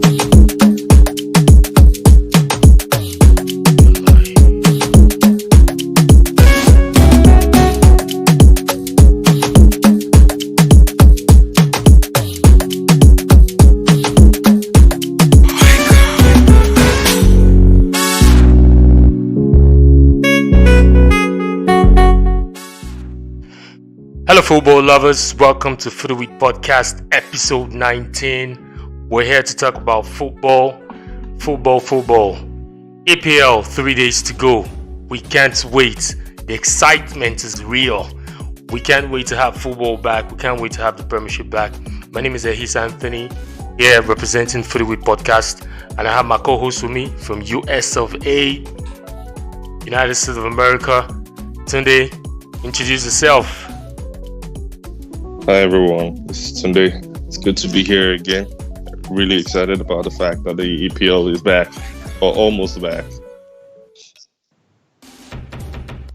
Hello, football lovers. Welcome to Football Week Podcast, episode 19. We're here to talk about football. EPL, 3 days to go. We can't wait. The excitement is real. We can't wait to have football back. We can't wait to have the Premiership back. My name is Ahis Anthony, here representing Football Week Podcast. And I have my co-host with me from US of A, United States of America. Tunde, introduce yourself. Hi everyone, this is Sunday. It's good to be here again. Really excited about the fact that the EPL is back, or almost back.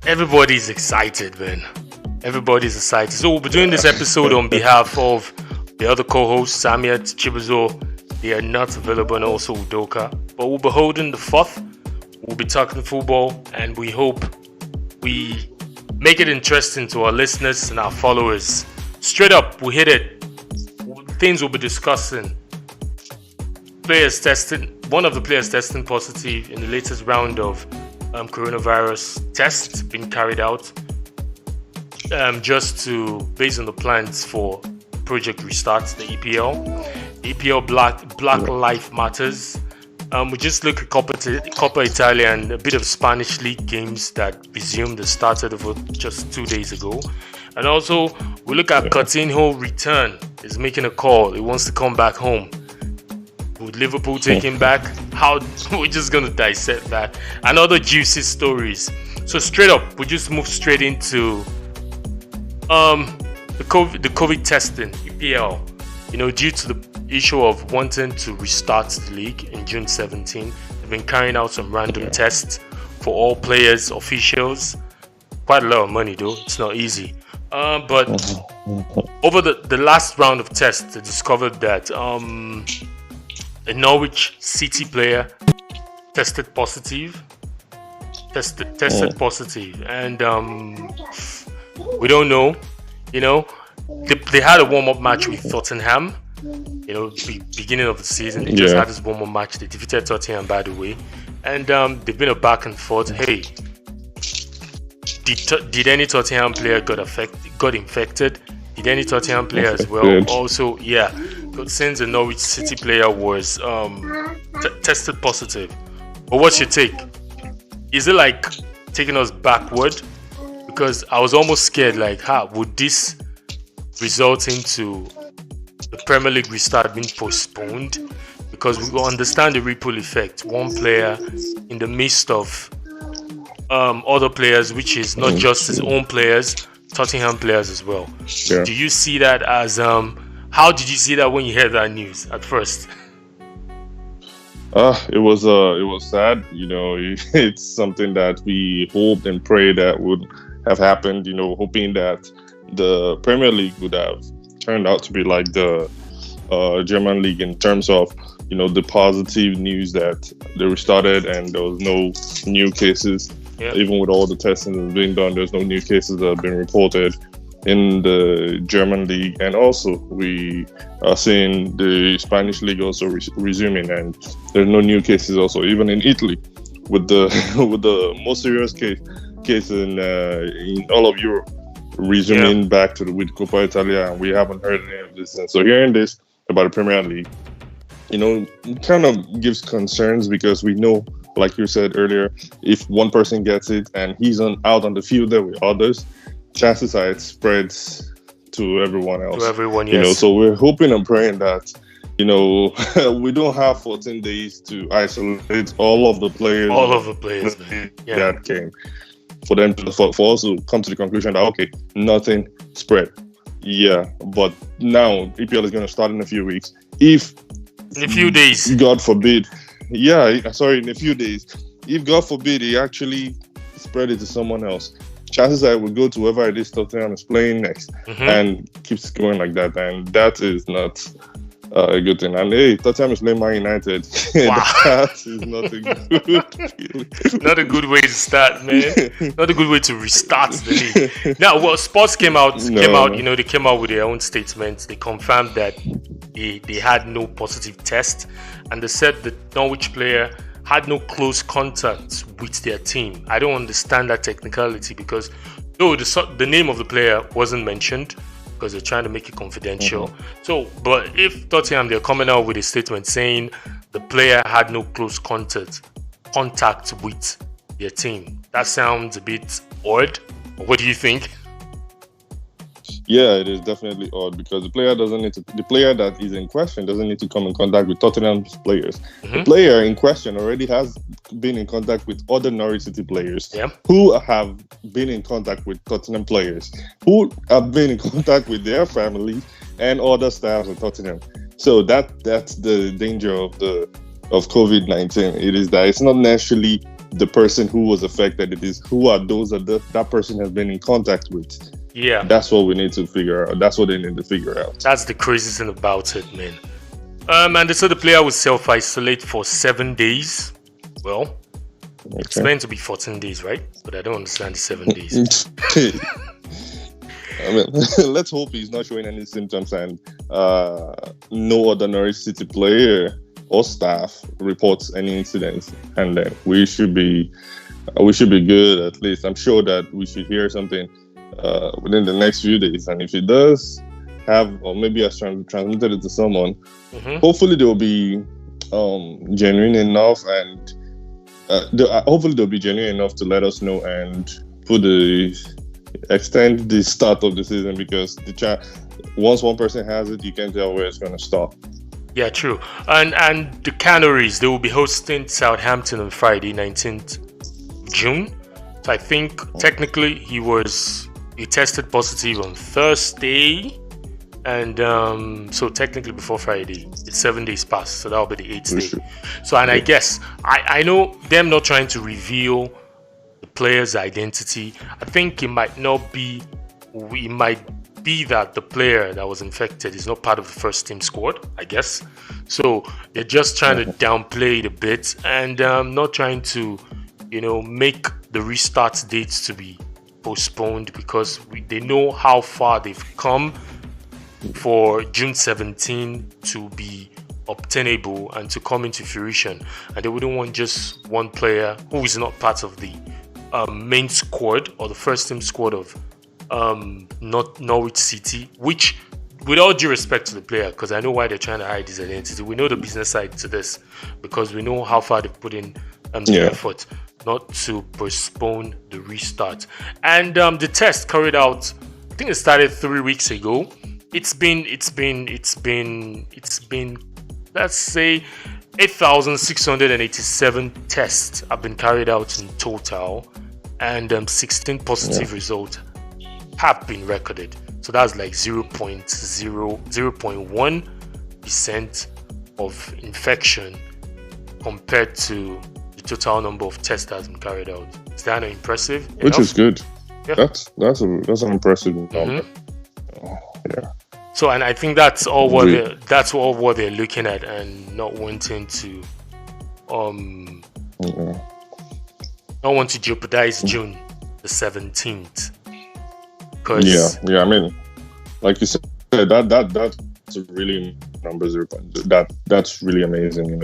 Everybody's excited, man. Everybody's excited. So we'll be doing this episode on behalf of the other co-hosts, Samiat, Chibuzo. They are not available, and also Udoka. But we'll be holding the fourth. We'll be talking football, and we hope we make it interesting to our listeners and our followers. Straight up, we hit it. Things we'll be discussing. Players testing. One of the players testing positive in the latest round of coronavirus tests being carried out. Based on the plans for Project Restart, the EPL. The EPL Black Life Matters. We just look at Coppa Italia and a bit of Spanish league games that resumed and started over just 2 days ago. And also, we look at Coutinho return. He's making a call. He wants to come back home. Would Liverpool take him back? How? We're just going to dissect that. And other juicy stories. So straight up, we just move straight into the COVID testing, EPL. Due to the issue of wanting to restart the league in June 17, they've been carrying out some random tests for all players, officials. Quite a lot of money though. It's not easy. But over the last round of tests, they discovered that a Norwich City player tested positive, and we don't know. They had a warm-up match with Tottenham. Beginning of the season, they just had this warm-up match. They defeated Tottenham, by the way, and they've been a back and forth. Hey. Did any Tottenham player got infected? Did any Tottenham player as well? Also, since the Norwich City player was tested positive. But what's your take? Is it like taking us backward? Because I was almost scared, would this result into the Premier League restart being postponed? Because we will understand the ripple effect. One player in the midst of other players, which is not just his own players, Tottenham players as well. Do you see that as how did you see that when you heard that news at first? It was sad. It's something that we hoped and prayed that would have happened. Hoping that the Premier League would have turned out to be like the German league in terms of the positive news that they restarted and there was no new cases. Even with all the testing that's being done, there's no new cases that have been reported in the German league. And also, we are seeing the Spanish league also resuming, and there's no new cases also. Even in Italy, with the most serious case in all of Europe, resuming back with Coppa Italia, and we haven't heard any of this. And so hearing this about the Premier League, it kind of gives concerns because we know, like you said earlier, if one person gets it and he's out on the field there with others, chances are it spreads to everyone else. Yes. So we're hoping and praying that, we don't have 14 days to isolate all of the players. That came. For them for us to come to the conclusion that, okay, nothing spread. Yeah, but now EPL is going to start in a few weeks. In a few days. God forbid. In a few days. If God forbid he actually spread it to someone else, chances are it will go to whoever it is Tottenham is playing next and keeps going like that. And that is not a good thing. And hey, Tottenham is playing Man United. Wow. That is not a good feeling. Not a good way to start, man. Not a good way to restart the league. Now, well, Sports came out. You know, they came out with their own statements. They confirmed that they had no positive test, and they said the Norwich player had no close contact with their team. I don't understand that technicality because though the name of the player wasn't mentioned because they're trying to make it confidential. So, but if Tottenham, they're coming out with a statement saying the player had no close contact with their team, that sounds a bit odd. What do you think? Yeah, it is definitely odd because the player that is in question doesn't need to come in contact with Tottenham's players. The player in question already has been in contact with other Norwich City players who have been in contact with Tottenham players, who have been in contact with their family and other staffs at Tottenham. So that's the danger of COVID-19. It is that it's not necessarily the person who was affected. It is who are those that person has been in contact with. Yeah, that's what we need to figure out. That's what they need to figure out. That's the crazy thing about it, man. And they said the player would self-isolate for 7 days. Well, it's meant to be 14 days, right? But I don't understand the 7 days. I mean, let's hope he's not showing any symptoms and no other Norwich City player or staff reports any incidents, and then we should be good. At least I'm sure that we should hear something within the next few days, and if it does have, or maybe has transmitted it to someone, hopefully they will be genuine enough, and hopefully they'll be genuine enough to let us know and extend the start of the season, because once one person has it, you can't tell where it's going to stop. Yeah, true. And the Canaries, they will be hosting Southampton on Friday, 19th June. So I think technically he tested positive on Thursday, and so technically before Friday, it's 7 days past, so that'll be the 8th day. So, and I guess I know them not trying to reveal the player's identity. I think it might be that the player that was infected is not part of the first team squad, I guess. So they're just trying to downplay it a bit, and not trying to, make the restart dates to be postponed, because they know how far they've come for June 17 to be obtainable and to come into fruition, and they wouldn't want just one player who is not part of the main squad or the first team squad of not Norwich City, which, with all due respect to the player, because I know why they're trying to hide his identity, we know the business side to this, because we know how far they've put in the effort not to postpone the restart. And the test carried out, I think it started 3 weeks ago. It's been let's say 8,687 tests have been carried out in total, and 16 positive results have been recorded. So that's like 0.1% of infection compared to the total number of tests that has been carried out. Is that not impressive? Which is good. Yeah. That's an impressive number. Yeah. So, and I think that's all what they're looking at, and not wanting to not want to jeopardize June the 17th. Yeah. I mean, like you said, that's a really number 0. That's really amazing,